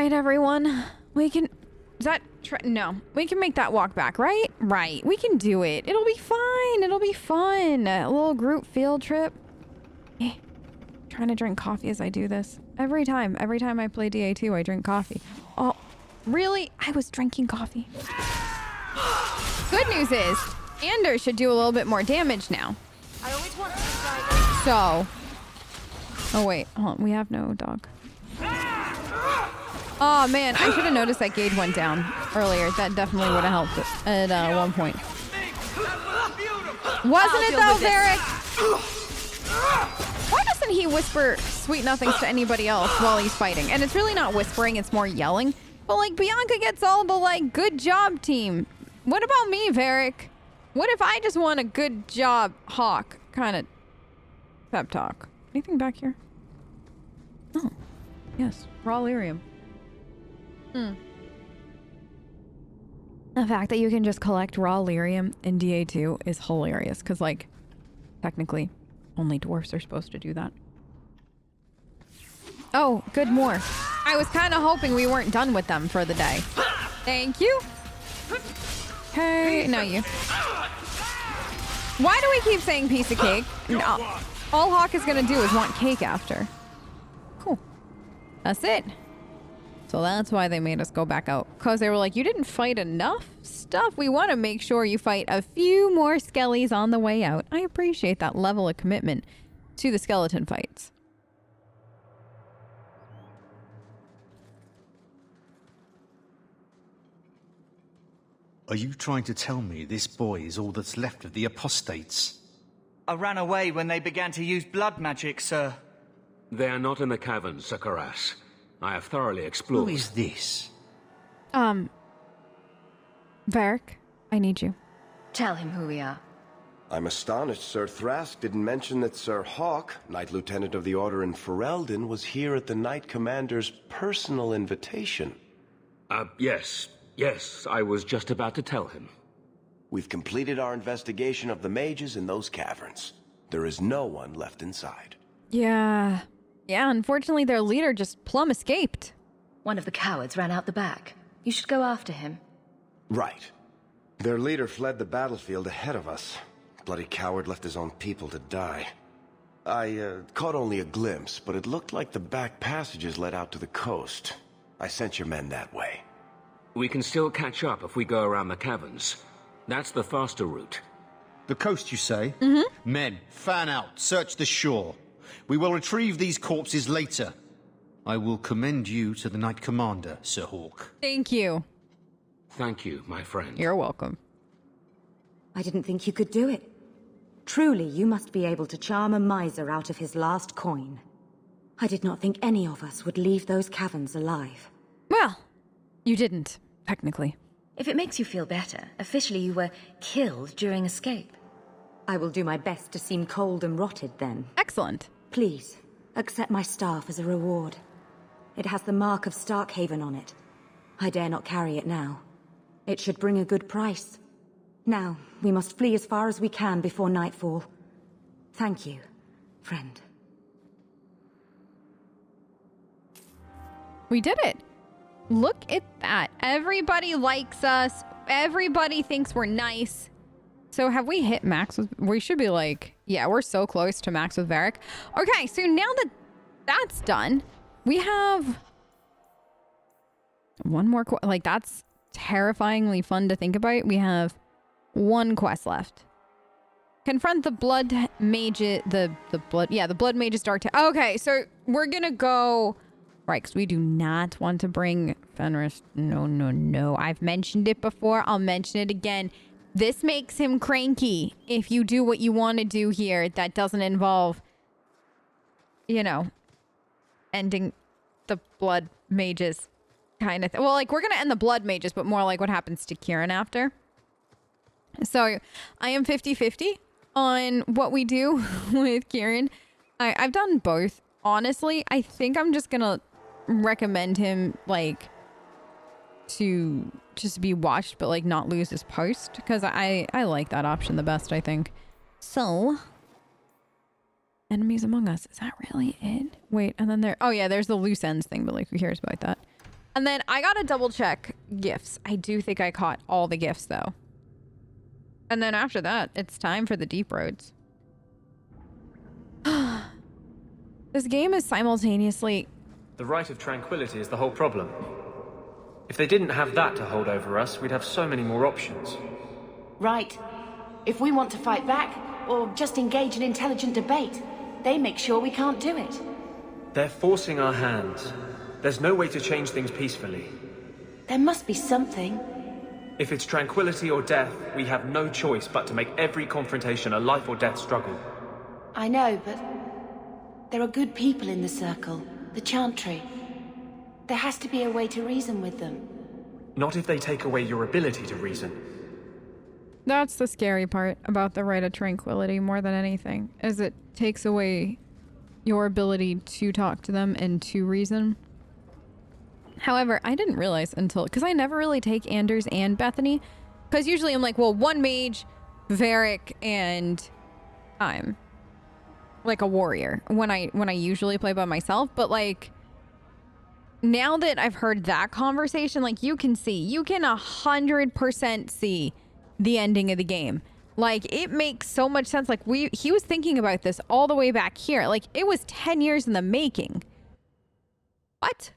right, everyone. We can... No. We can make that walk back, right? Right. We can do it. It'll be fine. It'll be fun. A little group field trip. Trying to drink coffee as I do this. Every time I play DA2, I drink coffee. Oh, really? I was drinking coffee. Good news is, Anders should do a little bit more damage now. I always want to try. So... Oh, wait. Hold on. We have no dog. Oh, man. I should have noticed that gauge went down earlier. That definitely would have helped at one point. Wasn't it, though, Varric? Why doesn't he whisper sweet nothings to anybody else while he's fighting? And it's really not whispering. It's more yelling. But, like, Bianca gets all the, like, good job team. What about me, Varric? What if I just want a good job, Hawke kind of pep talk? Anything back here? Oh, yes. Raw lyrium. The fact that you can just collect raw lyrium in DA2 is hilarious, because, like, technically, only dwarfs are supposed to do that. Oh, good more. I was kind of hoping we weren't done with them for the day. Thank you. Hey, no, you. Why do we keep saying piece of cake? No. All Hawke is going to do is want cake after. Cool. That's it. So that's why they made us go back out. Because they were like, you didn't fight enough stuff. We want to make sure you fight a few more skellies on the way out. I appreciate that level of commitment to the skeleton fights. Are you trying to tell me this boy is all that's left of the apostates? I ran away when they began to use blood magic, sir. They are not in the caverns, Sakaras. I have thoroughly explored. Who is this? Varric, I need you. Tell him who we are. I'm astonished Sir Thrask didn't mention that Sir Hawke, Knight Lieutenant of the Order in Ferelden, was here at the Knight Commander's personal invitation. Yes, I was just about to tell him. We've completed our investigation of the mages in those caverns. There is no one left inside. Yeah, unfortunately their leader just plumb escaped. One of the cowards ran out the back. You should go after him. Right. Their leader fled the battlefield ahead of us. Bloody coward left his own people to die. I caught only a glimpse, but it looked like the back passages led out to the coast. I sent your men that way. We can still catch up if we go around the caverns. That's the faster route. The coast, you say? Mm-hmm. Men, fan out. Search the shore. We will retrieve these corpses later. I will commend you to the Knight Commander, Sir Hawke. Thank you. Thank you, my friend. You're welcome. I didn't think you could do it. Truly, you must be able to charm a miser out of his last coin. I did not think any of us would leave those caverns alive. Well, you didn't, technically. If it makes you feel better, officially you were killed during escape. I will do my best to seem cold and rotted then. Excellent. Please, accept my staff as a reward. It has the mark of Starkhaven on it. I dare not carry it now. It should bring a good price. Now, we must flee as far as we can before nightfall. Thank you, friend. We did it. Look at that. Everybody likes us. Everybody thinks we're nice. So have we hit max with... We should be like... Yeah, we're so close to max with Varric. Okay, so now that that's done, we have... one more... Like, that's terrifyingly fun to think about. We have one quest left. Confront the blood mage... The blood mage's dark... Okay, so we're gonna go... Right, because we do not want to bring Fenris. No. I've mentioned it before. I'll mention it again. This makes him cranky if you do what you want to do here that doesn't involve, you know, ending the blood mages kind of thing. Well, like, we're going to end the blood mages, but more like what happens to Kieran after. So I am 50-50 on what we do with Kieran. I've done both. Honestly, I think I'm just going to recommend him, like, to just be watched but like not lose his post, because I like that option the best, I think. So enemies among us, is that really it? Wait, and then there's the loose ends thing, but like, who cares about that? And then I gotta double check gifts. I do think I caught all the gifts though. And then after that, it's time for the deep roads. This game is simultaneously... The right of tranquility is the whole problem. If they didn't have that to hold over us, we'd have so many more options. Right. If we want to fight back, or just engage in intelligent debate, they make sure we can't do it. They're forcing our hands. There's no way to change things peacefully. There must be something. If it's tranquility or death, we have no choice but to make every confrontation a life or death struggle. I know, but... there are good people in the Circle, the Chantry. There has to be a way to reason with them. Not if they take away your ability to reason. That's the scary part about the right of tranquility more than anything, is it takes away your ability to talk to them and to reason. However, I didn't realize until... because I never really take Anders and Bethany. Because usually I'm like, well, one mage, Varric, and I'm like a warrior when I usually play by myself. But like, now that I've heard that conversation, like you can 100% see the ending of the game. Like, it makes so much sense. Like, he was thinking about this all the way back here. Like, it was 10 years in the making. What?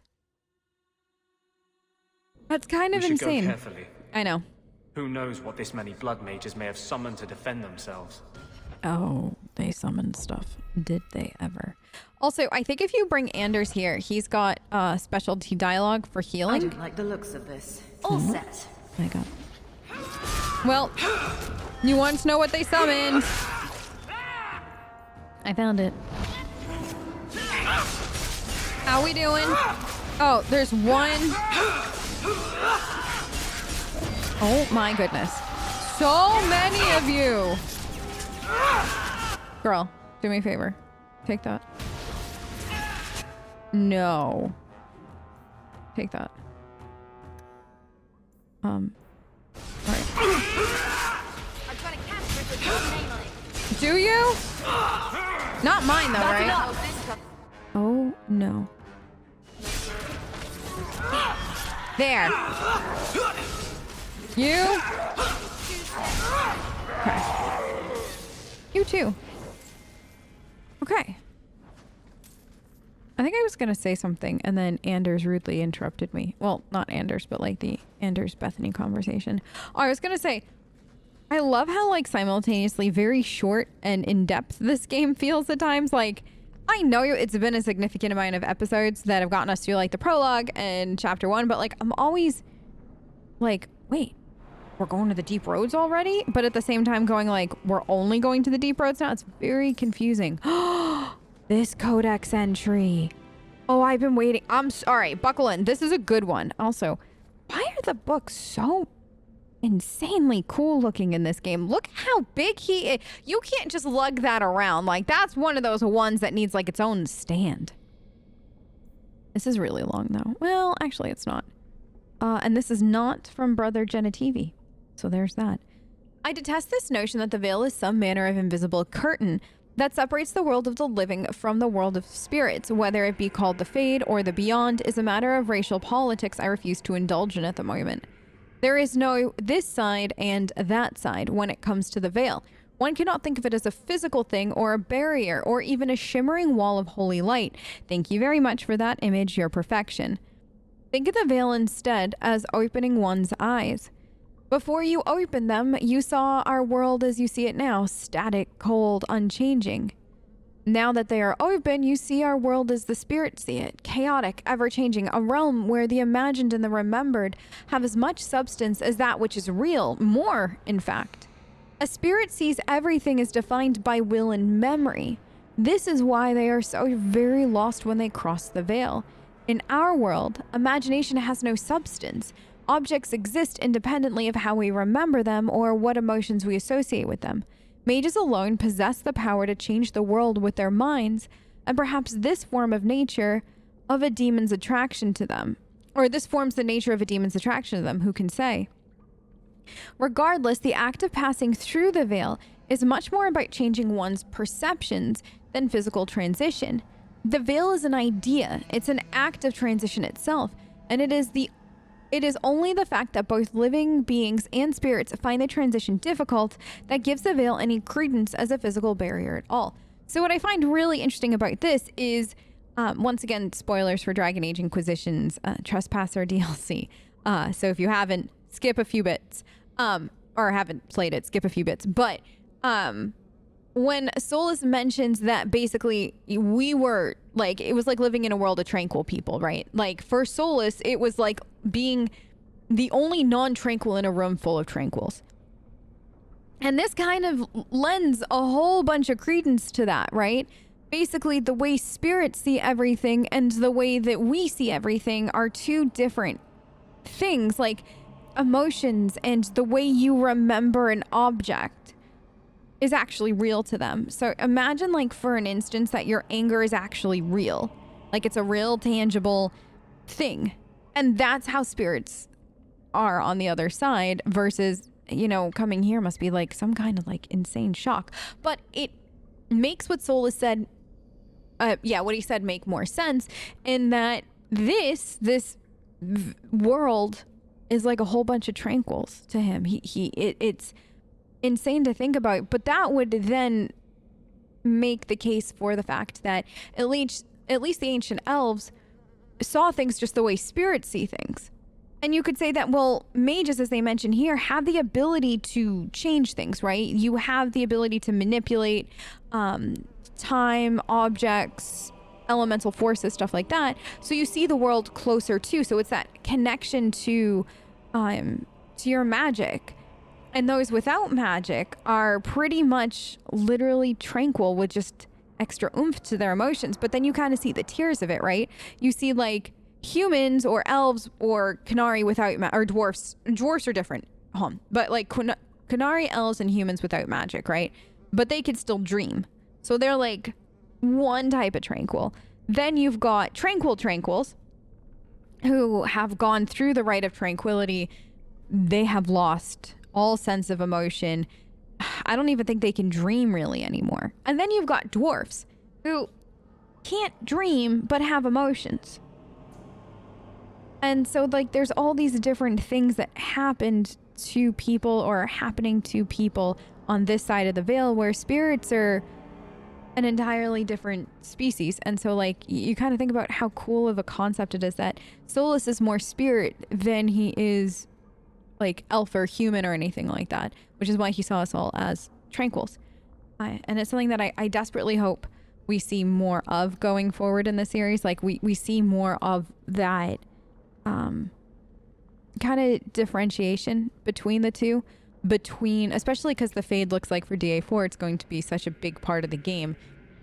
That's kind of insane. We should go carefully. I know. Who knows what this many blood mages may have summoned to defend themselves. Oh, they summoned stuff. Did they ever? Also, I think if you bring Anders here, he's got specialty dialogue for healing. I don't like the looks of this. All set. Oh my god. Well, you want to know what they summoned? I found it. How we doing? Oh, there's one. Oh my goodness. So many of you. Girl, do me a favor. Take that. No. Take that. Alright. Do you? Not mine though, right? Oh no. There. You? Okay. You too. Okay. I think I was gonna say something and then Anders rudely interrupted me. Well, not Anders, but like the Anders-Bethany conversation. Oh, I was gonna say, I love how like simultaneously very short and in-depth this game feels at times. Like, I know it's been a significant amount of episodes that have gotten us through like the prologue and chapter 1, but like I'm always like, wait, we're going to the deep roads already? But at the same time going like, we're only going to the deep roads now? It's very confusing. This codex entry. Oh, I've been waiting. All right, buckle in. This is a good one. Also, why are the books so insanely cool looking in this game? Look how big he is. You can't just lug that around. Like, that's one of those ones that needs like its own stand. This is really long though. Well, actually it's not. And this is not from Brother Genitivi. So there's that. I detest this notion that the veil is some manner of invisible curtain that separates the world of the living from the world of spirits. Whether it be called the Fade or the Beyond is a matter of racial politics I refuse to indulge in at the moment. There is no this side and that side when it comes to the veil. One cannot think of it as a physical thing or a barrier or even a shimmering wall of holy light. Thank you very much for that image, your perfection. Think of the veil instead as opening one's eyes. Before you opened them, you saw our world as you see it now, static, cold, unchanging. Now that they are open, you see our world as the spirits see it, chaotic, ever-changing, a realm where the imagined and the remembered have as much substance as that which is real, more, in fact. A spirit sees everything as defined by will and memory. This is why they are so very lost when they cross the veil. In our world, imagination has no substance. Objects exist independently of how we remember them or what emotions we associate with them. Mages alone possess the power to change the world with their minds, and perhaps this form of nature of a demon's attraction to them. Or this forms the nature of a demon's attraction to them, who can say? Regardless, the act of passing through the veil is much more about changing one's perceptions than physical transition. The veil is an idea. It's an act of transition itself. And it is only the fact that both living beings and spirits find the transition difficult that gives the veil any credence as a physical barrier at all. So what I find really interesting about this is, once again, spoilers for Dragon Age Inquisition's Trespasser DLC. So if you haven't, skip a few bits, or haven't played it, skip a few bits. But when Solas mentions that basically we were like, it was like living in a world of tranquil people, right? Like for Solas, it was like being the only non-tranquil in a room full of tranquils. And this kind of lends a whole bunch of credence to that, right? Basically, the way spirits see everything and the way that we see everything are two different things, like emotions and the way you remember an object is actually real to them. So imagine, like, for an instance, that your anger is actually real. Like, it's a real, tangible thing. And that's how spirits are on the other side versus, you know, coming here must be like some kind of like insane shock. But it makes what Solas said, what he said make more sense in that this world is like a whole bunch of tranquils to him. It's insane to think about, but that would then make the case for the fact that at least the ancient elves saw things just the way spirits see things. And you could say that, well, mages, as they mention here, have the ability to change things, right? You have the ability to manipulate time, objects, elemental forces, stuff like that. So you see the world closer too. So it's that connection to your magic. And those without magic are pretty much literally tranquil with just extra oomph to their emotions. But then you kind of see the tiers of it, right? You see like humans or elves or Qunari without or dwarfs. Dwarfs are different, but like Qunari, elves, and humans without magic, right? But they could still dream. So they're like one type of tranquil. Then you've got tranquils who have gone through the rite of tranquility. They have lost all sense of emotion. I don't even think they can dream really anymore. And then you've got dwarfs who can't dream but have emotions. And so like there's all these different things that happened to people or are happening to people on this side of the veil, where spirits are an entirely different species. And so like you kind of think about how cool of a concept it is that Solas is more spirit than he is like elf or human or anything like that, which is why he saw us all as tranquils. And it's something that I desperately hope we see more of going forward in the series. Like we see more of that kind of differentiation between the two, especially because the Fade looks like for DA4 it's going to be such a big part of the game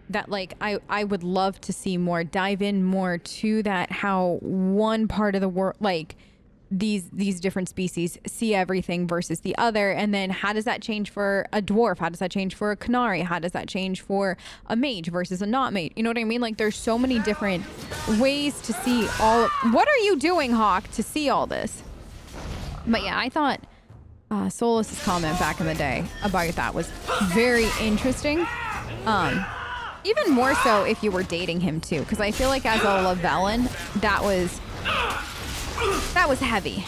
that like I would love to see more, dive in more to that, how one part of the world, like these different species see everything versus the other, and then how does that change for a dwarf, how does that change for a Qunari, how does that change for a mage versus a not mage, you know what I mean? Like there's so many different ways to see all. What are you doing, Hawke, to see all this? But yeah, I thought Solas's comment back in the day about that was very interesting. Even more so if you were dating him too, because I feel like as a Lavellan, that was heavy.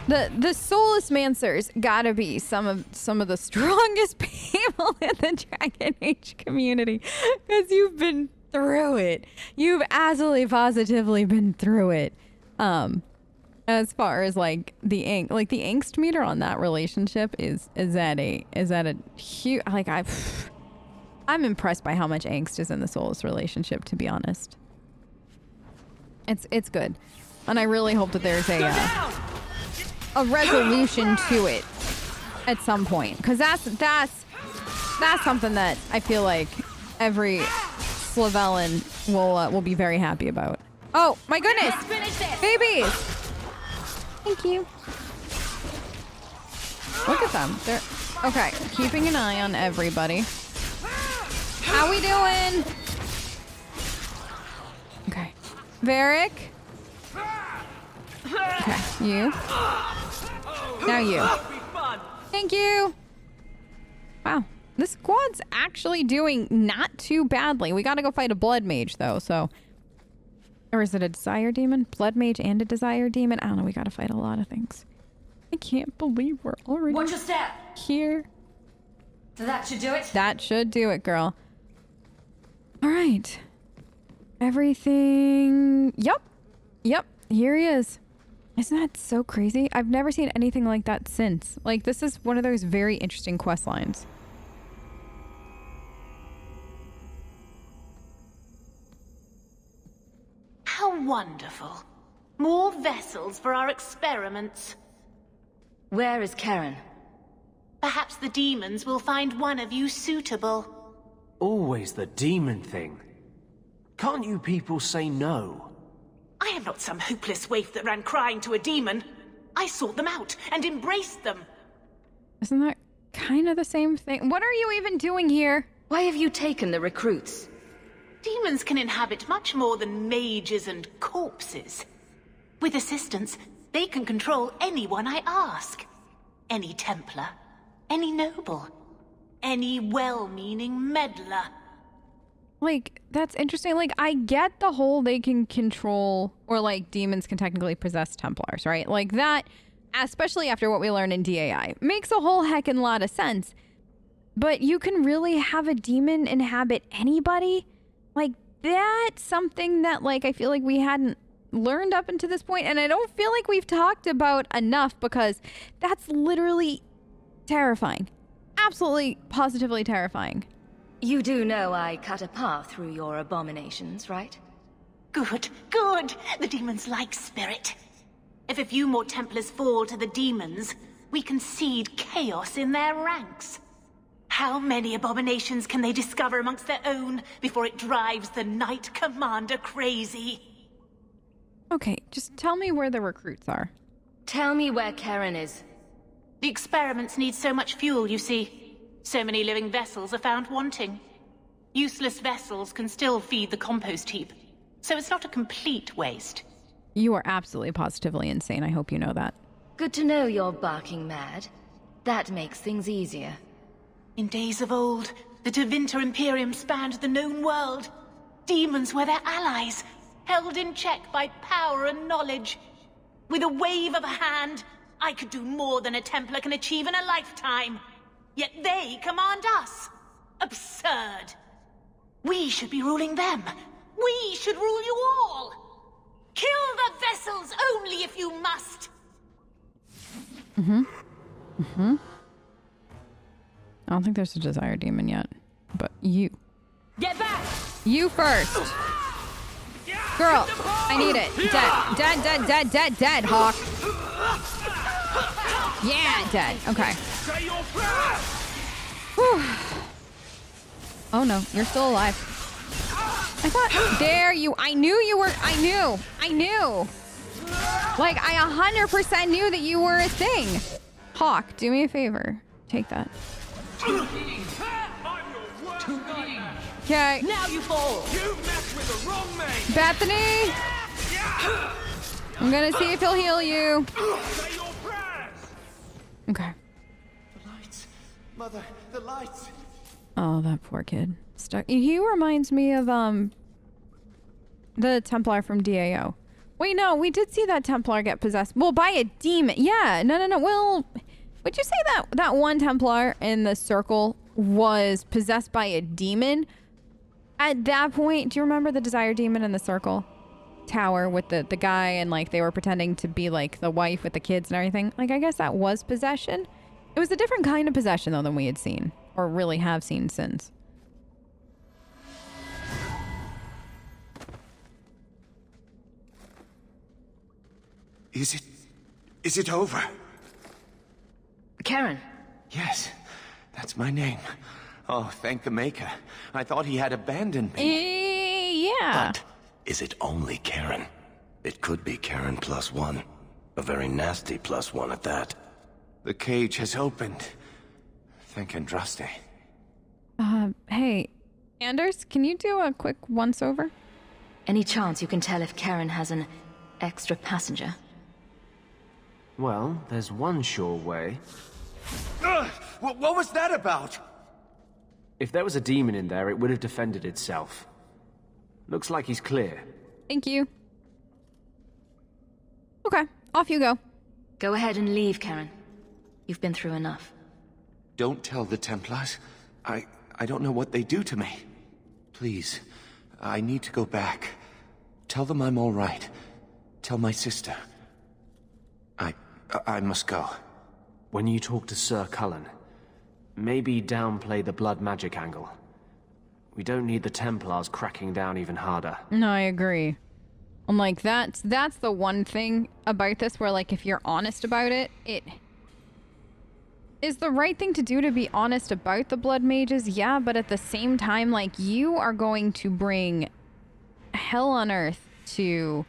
The Solas Mancers gotta be some of the strongest people in the Dragon Age community, because you've been through it. You've absolutely positively been through it. As far as like the angst meter on that relationship is at a huge, like I'm impressed by how much angst is in the Solas relationship, to be honest. It's good. And I really hope that there's a resolution to it at some point, because that's something that I feel like every Slavellan will be very happy about. Oh my goodness, babies! Thank you. Look at them. They're okay. Keeping an eye on everybody. How we doing? Okay, Varric. Okay, you. Now you. Thank you. Wow, this squad's actually doing not too badly. We gotta go fight a blood mage though, so Or is it a desire demon? Blood mage and a desire demon? I don't know. We gotta fight a lot of things. I can't believe we're already Watch your step. here. That should do it. That should do it, girl. All right. Everything. Yep. Yep. Here he is. Isn't that so crazy? I've never seen anything like that since. Like, this is one of those very interesting quest lines. How wonderful. More vessels for our experiments. Where is Karen? Perhaps the demons will find one of you suitable. Always the demon thing. Can't you people say no? I am not some hopeless waif that ran crying to a demon. I sought them out and embraced them. Isn't that kind of the same thing? What are you even doing here? Why have you taken the recruits? Demons can inhabit much more than mages and corpses. With assistance, they can control anyone I ask. Any Templar, any noble, any well-meaning meddler. Like, that's interesting. Like, I get the whole they can control, or like demons can technically possess Templars, right? Like that, especially after what we learned in DAI, makes a whole heckin' lot of sense. But you can really have a demon inhabit anybody? Like, that's something that, like, I feel like we hadn't learned up until this point, and I don't feel like we've talked about enough, because that's literally terrifying. Absolutely, positively terrifying. You do know I cut a path through your abominations, right? Good, good. The demons like spirit. If a few more Templars fall to the demons, we can seed chaos in their ranks. How many abominations can they discover amongst their own before it drives the Knight Commander crazy? Okay, just tell me where the recruits are. Tell me where Karen is. The experiments need so much fuel, you see. So many living vessels are found wanting. Useless vessels can still feed the compost heap, so it's not a complete waste. You are absolutely positively insane. I hope you know that. Good to know you're barking mad. That makes things easier. In days of old, the Tevinter Imperium spanned the known world. Demons were their allies, held in check by power and knowledge. With a wave of a hand, I could do more than a Templar can achieve in a lifetime. Yet they command us. Absurd. We should be ruling them. We should rule you all. Kill the vessels only if you must. I don't think there's a desire demon yet, but you. Get back! You first. Girl, I need it. Dead. Dead, dead, dead, dead, dead, Hawke. Yeah, dead. Okay. Whew. Oh no, you're still alive. I thought, dare you. I knew you were, I knew. Like, I 100% knew that you were a thing. Hawke, do me a favor. Take that. Okay. Now you fall. You messed with the wrong man. Bethany! I'm gonna see if he'll heal you. Say your prayers. Okay. The lights. Mother, the lights. Oh, that poor kid. Stuck. He reminds me of the Templar from DAO. Wait, no, we did see that Templar get possessed. Well, by a demon. Yeah, no. Well, would you say that one Templar in the circle was possessed by a demon? At that point, do you remember the Desire Demon in the circle tower with the guy, and like they were pretending to be like the wife with the kids and everything? Like, I guess that was possession. It was a different kind of possession though than we had seen, or really have seen since. Is it over? Karen. Yes, that's my name. Oh, thank the Maker. I thought he had abandoned me. Yeah. But is it only Karen? It could be Karen +1. A very nasty +1 at that. The cage has opened. Thank Andraste. Hey, Anders, can you do a quick once-over? Any chance you can tell if Karen has an extra passenger? Well, there's one sure way. What was that about? If there was a demon in there, it would have defended itself. Looks like he's clear. Thank you. off you go. Go ahead and leave, Karen. You've been through enough. Don't tell the Templars. I don't know what they do to me. Please, I need to go back. Tell them I'm all right. Tell my sister. I must go. When you talk to Sir Cullen, maybe downplay the blood magic angle. We don't need the Templars cracking down even harder. No, I agree. I'm like, that's the one thing about this where, like, if you're honest about it, it is the right thing to do to be honest about the blood mages, yeah, but at the same time, like, you are going to bring hell on earth to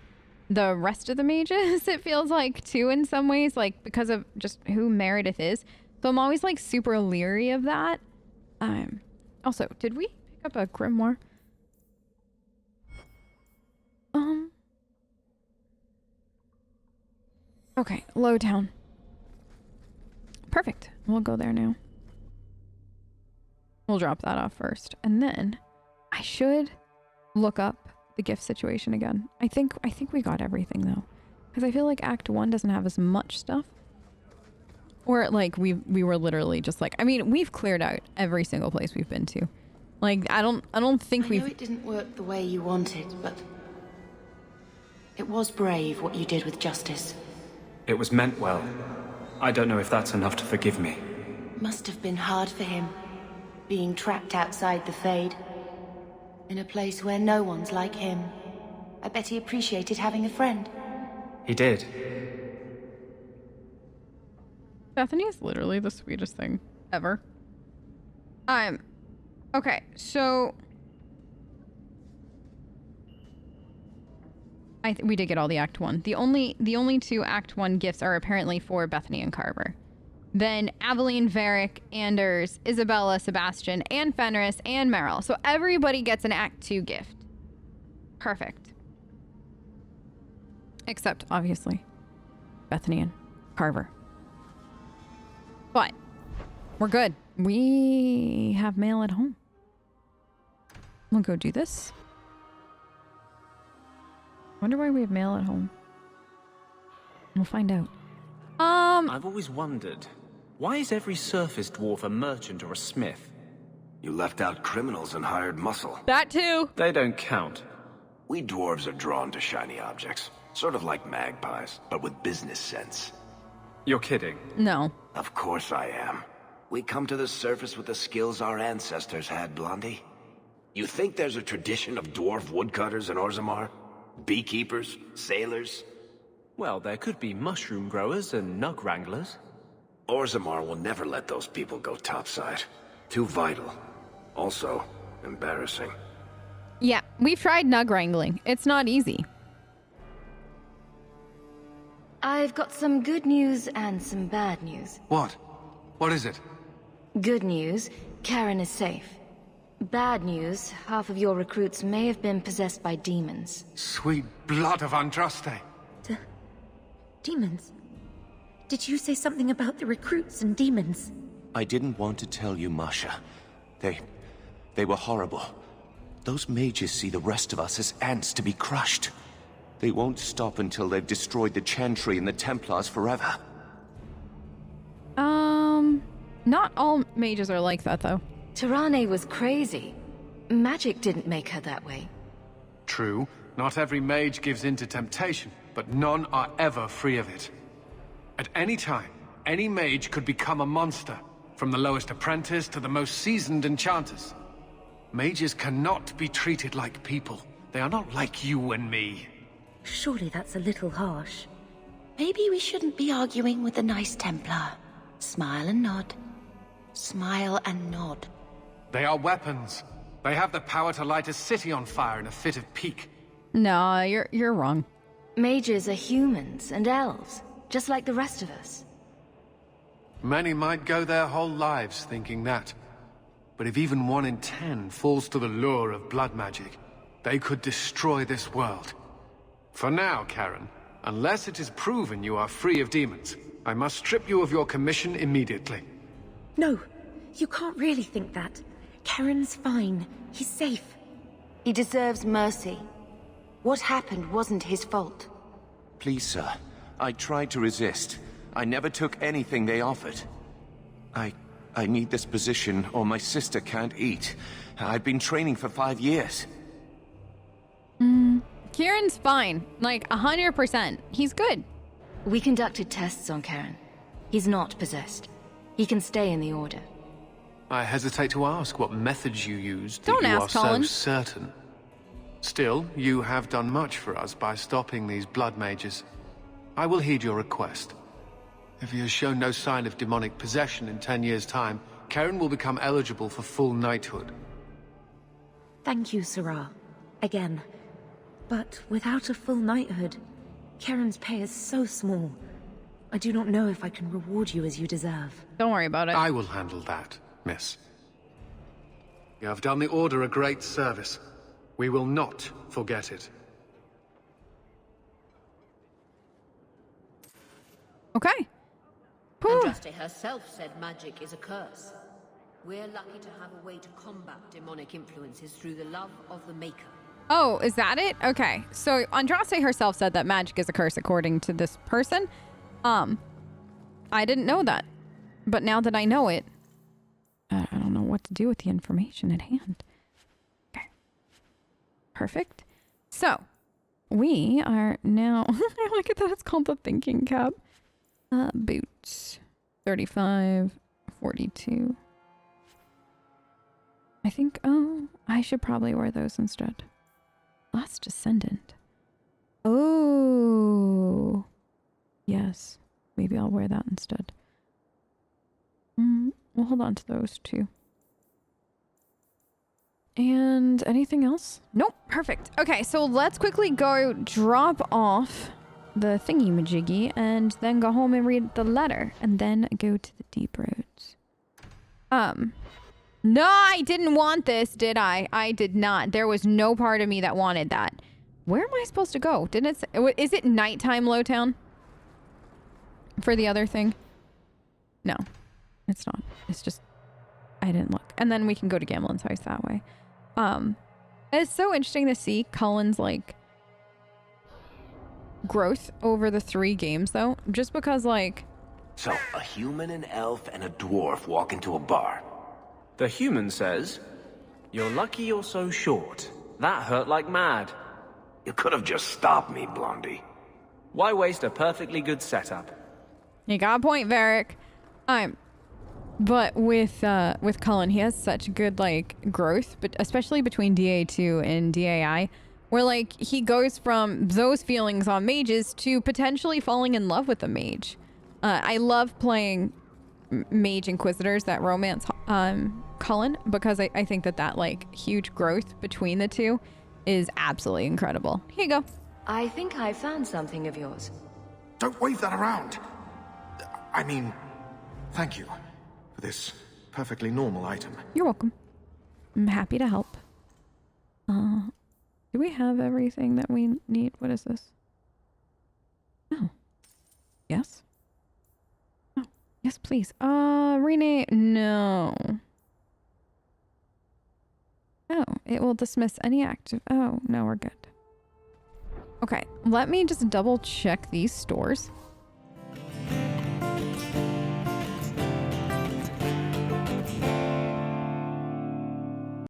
the rest of the mages, it feels like, too, in some ways, like, because of just who Meredith is. So I'm always, like, super leery of that. Also, did we pick up a grimoire? Okay, Lowtown. Perfect. We'll go there now. We'll drop that off first. And then I should look up the gift situation again. I think we got everything though. Because I feel like Act 1 doesn't have as much stuff. Or like we were literally just like, I mean, we've cleared out every single place we've been to. Like I don't think I know it didn't work the way you wanted, but it was brave what you did with Justice. It was meant well. I don't know if that's enough to forgive me. Must have been hard for him, being trapped outside the Fade. In a place where no one's like him. I bet he appreciated having a friend. He did. Bethany is literally the sweetest thing ever. Okay, so we did get all the Act 1. The only two Act 1 gifts are apparently for Bethany and Carver. Then Aveline, Varric, Anders, Isabella, Sebastian, and Fenris, and Meryl. So everybody gets an Act 2 gift. Perfect. Except, obviously, Bethany and Carver. But we're good. We have mail at home. We'll go do this. Wonder why we have mail at home. We'll find out. I've always wondered, why is every surface dwarf a merchant or a smith? You left out criminals and hired muscle. That too. They don't count. We dwarves are drawn to shiny objects. Sort of like magpies, but with business sense. You're kidding. No. Of course I am. We come to the surface with the skills our ancestors had, Blondie. You think there's a tradition of dwarf woodcutters in Orzammar? Beekeepers? Sailors? Well, there could be mushroom growers and nug wranglers. Orzammar will never let those people go topside. Too vital. Also, embarrassing. Yeah, we've tried nug wrangling. It's not easy. I've got some good news and some bad news. What? What is it? Good news, Karen is safe. Bad news, half of your recruits may have been possessed by demons. Sweet blood of Andraste. Demons? Did you say something about the recruits and demons? I didn't want to tell you, Masha. They were horrible. Those mages see the rest of us as ants to be crushed. They won't stop until they've destroyed the Chantry and the Templars forever. Not all mages are like that, though. Tirane was crazy. Magic didn't make her that way. True, not every mage gives in to temptation, but none are ever free of it. At any time, any mage could become a monster, from the lowest apprentice to the most seasoned enchanters. Mages cannot be treated like people. They are not like you and me. Surely that's a little harsh. Maybe we shouldn't be arguing with the nice Templar. Smile and nod. Smile and nod. They are weapons. They have the power to light a city on fire in a fit of pique. No, you're wrong. Mages are humans and elves, just like the rest of us. Many might go their whole lives thinking that. But if even 1 in 10 falls to the lure of blood magic, they could destroy this world. For now, Karen, unless it is proven you are free of demons, I must strip you of your commission immediately. No, you can't really think that. Karen's fine. He's safe. He deserves mercy. What happened wasn't his fault. Please, sir. I tried to resist. I never took anything they offered. I need this position or my sister can't eat. I've been training for 5 years. Kieran's fine. Like, 100%. He's good. We conducted tests on Karen. He's not possessed. He can stay in the Order. I hesitate to ask what methods you used that Don't you ask, are Colin. so certain. Still, you have done much for us by stopping these blood mages. I will heed your request. If he has shown no sign of demonic possession in 10 years' time, Karen will become eligible for full knighthood. Thank you, Sarah. Again. But without a full knighthood, Karen's pay is so small. I do not know if I can reward you as you deserve. Don't worry about it. I will handle that, miss. You have done the Order a great service. We will not forget it. Okay. Whew. Andraste herself said magic is a curse. We're lucky to have a way to combat demonic influences through the love of the Maker. Oh, is that it? Okay. So Andraste herself said that magic is a curse according to this person. I didn't know that. But now that I know it, I don't know what to do with the information at hand. Okay. Perfect. So, we are now... I like it that it's called the thinking cap. Boots. 35, 42. I think, oh, I should probably wear those instead. Last Descendant. Oh. Yes. Maybe I'll wear that instead. We'll hold on to those too. And anything else? Nope. Perfect. Okay, so let's quickly go drop off the thingy-majiggy and then go home and read the letter and then go to the deep roads. No, I didn't want this, did I? I did not. There was no part of me that wanted that. Where am I supposed to go? Didn't it say, is it nighttime, Lowtown? For the other thing? No, it's not. It's just, I didn't look. And then we can go to Gamlen's house that way. It's so interesting to see Cullen's, like, growth over the 3 games, though. Just because, like... So, a human, an elf, and a dwarf walk into a bar. The human says, "You're lucky you're so short. That hurt like mad." You could have just stopped me, Blondie. Why waste a perfectly good setup? You got a point, Varric. But with Cullen, he has such good, like, growth, but especially between DA2 and DAI, where, like, he goes from those feelings on mages to potentially falling in love with a mage. I love playing mage inquisitors that romance Cullen, because I think that, like, huge growth between the two is absolutely incredible. Here you go. I think I found something of yours. Don't wave that around. I mean, thank you for this perfectly normal item. You're welcome. I'm happy to help. Do we have everything that we need? What is this? Oh. Yes? Oh, yes, please. Rename. No. Oh, it will dismiss any active. Oh, no, we're good. Okay, let me just double check these stores.